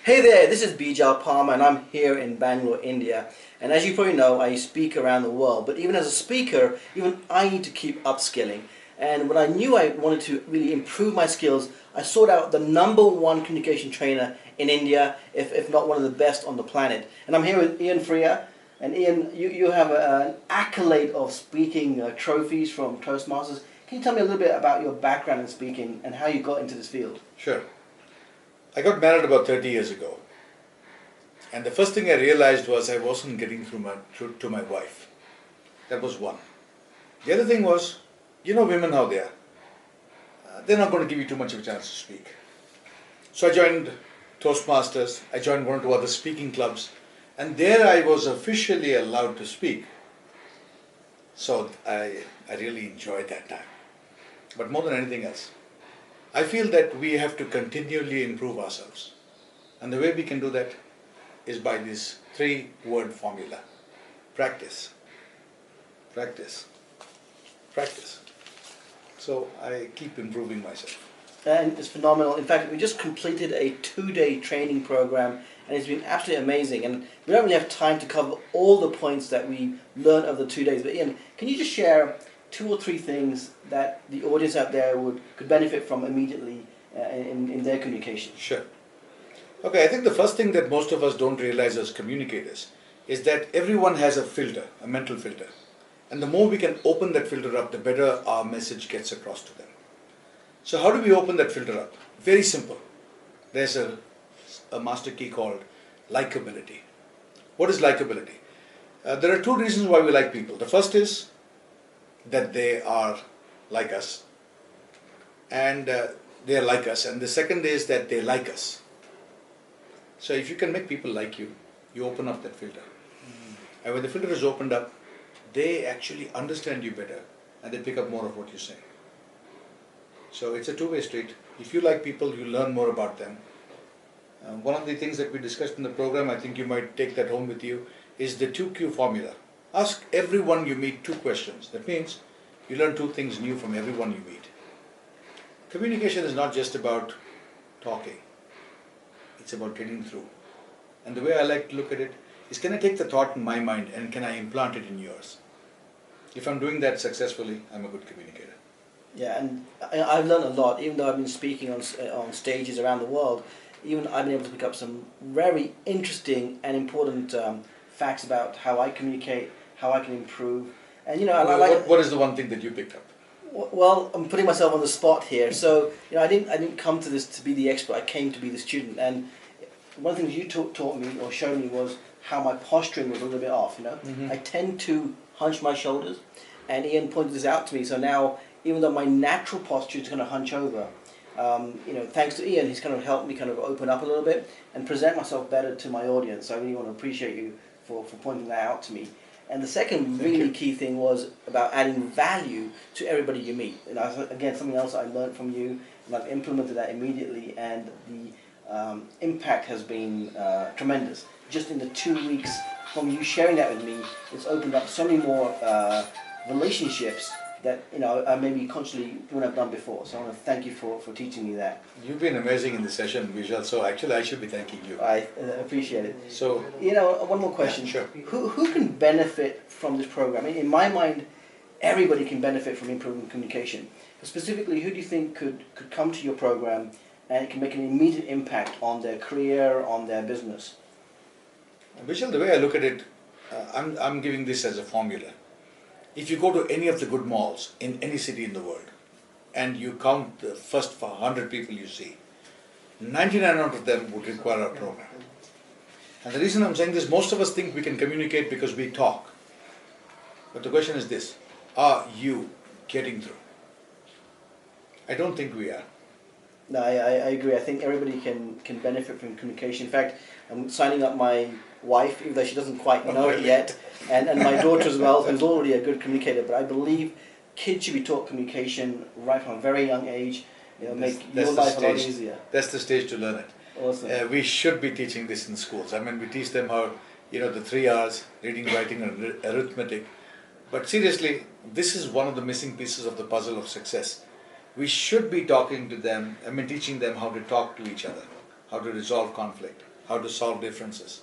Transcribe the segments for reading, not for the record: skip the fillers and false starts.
Hey there, this is Beejal Palmer and I'm here in Bangalore, India. And as you probably know, I speak around the world. But even as a speaker, even I need to keep upskilling. And when I knew I wanted to really improve my skills, I sought out the #1 communication trainer in India, if not one of the best on the planet. And I'm here with Ian Faria. And Ian, you have an accolade of speaking trophies from Toastmasters. Can you tell me a little bit about your background in speaking and how you got into this field? Sure. I got married about 30 years ago, and the first thing I realized was I wasn't getting through to my wife. That was one. The other thing was, you know women how they are. They're not going to give you too much of a chance to speak. So I joined Toastmasters, I joined one or two other speaking clubs, and there I was officially allowed to speak. So I really enjoyed that time. But more than anything else, I feel that we have to continually improve ourselves. And the way we can do that is by this 3-word formula. Practice. Practice. Practice. So I keep improving myself. And it's phenomenal. In fact, we just completed a 2-day training program and it's been absolutely amazing. And we don't really have time to cover all the points that we learned over the 2 days. But Ian, can you just share 2 or 3 things that the audience out there could benefit from immediately in their communication? Sure. Okay, I think the first thing that most of us don't realize as communicators is that everyone has a filter, a mental filter. And the more we can open that filter up, the better our message gets across to them. So how do we open that filter up? Very simple. There's a master key called Likeability. What is likability? There are 2 reasons why we like people. The first is that they are like us, and they are like us, and the second is that they like us. So if you can make people like you, you open up that filter. And when the filter is opened up, they actually understand you better and they pick up more of what you say. So it's a 2-way street. If you like people, you learn more about them. One of the things that we discussed in the program, I think you might take that home with you, is the 2Q formula. Ask everyone you meet 2 questions. That means you learn 2 things new from everyone you meet. Communication is not just about talking. It's about getting through. And the way I like to look at it is, can I take the thought in my mind and can I implant it in yours? If I'm doing that successfully, I'm a good communicator. Yeah, and I've learned a lot, even though I've been speaking on stages around the world. Even I've been able to pick up some very interesting and important facts about how I communicate, how I can improve. And what is the one thing that you picked up? Well, I'm putting myself on the spot here. So I didn't come to this to be the expert. I came to be the student. And one of the things you taught me or showed me was how my posturing was a little bit off. I tend to hunch my shoulders, and Ian pointed this out to me. So now, even though my natural posture is going to hunch over, thanks to Ian, he's kind of helped me kind of open up a little bit and present myself better to my audience. So I really want to appreciate you for pointing that out to me. And the second really key thing was about adding value to everybody you meet. And again, something else I learned from you, and I've implemented that immediately, and the impact has been tremendous. Just in the 2 weeks from you sharing that with me, it's opened up so many more relationships that I maybe consciously wouldn't have done before. So I want to thank you for teaching me that. You've been amazing in the session, Beejal, so actually I should be thanking you. I appreciate it. So, one more question. Yeah, sure. Who can benefit from this program? In my mind, everybody can benefit from improving communication. But specifically, who do you think could come to your program and it can make an immediate impact on their career, on their business? Beejal, the way I look at it, I'm giving this as a formula. If you go to any of the good malls in any city in the world and you count the first 100 people you see, 99 out of them would require our program. And the reason I'm saying this, most of us think we can communicate because we talk. But the question is this, are you getting through? I don't think we are. No, I agree. I think everybody can benefit from communication. In fact, I'm signing up my wife, even though she doesn't quite know it yet, and my daughter as well, who's already a good communicator. But I believe kids should be taught communication right from a very young age. Make your life a lot easier. That's the stage to learn it. Awesome. We should be teaching this in schools. I mean, we teach them how, the 3 R's, reading, writing, and arithmetic. But seriously, this is one of the missing pieces of the puzzle of success. We should be talking to them, teaching them how to talk to each other, how to resolve conflict. how to solve differences.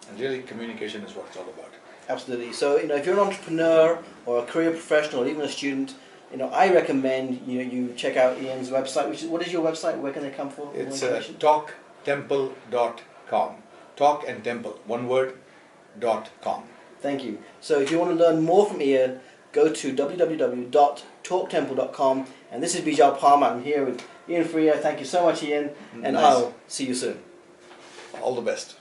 And really, communication is what it's all about. Absolutely. So, if you're an entrepreneur or a career professional or even a student, I recommend you check out Ian's website. What is your website? Where can they come for more It's information? talktemple.com. Talk and temple, one word, .com. Thank you. So if you want to learn more from Ian, go to www.talktemple.com. And this is Beejal Palmer. I'm here with Ian Faria. Thank you so much, Ian. And Nice. I'll see you soon. All the best.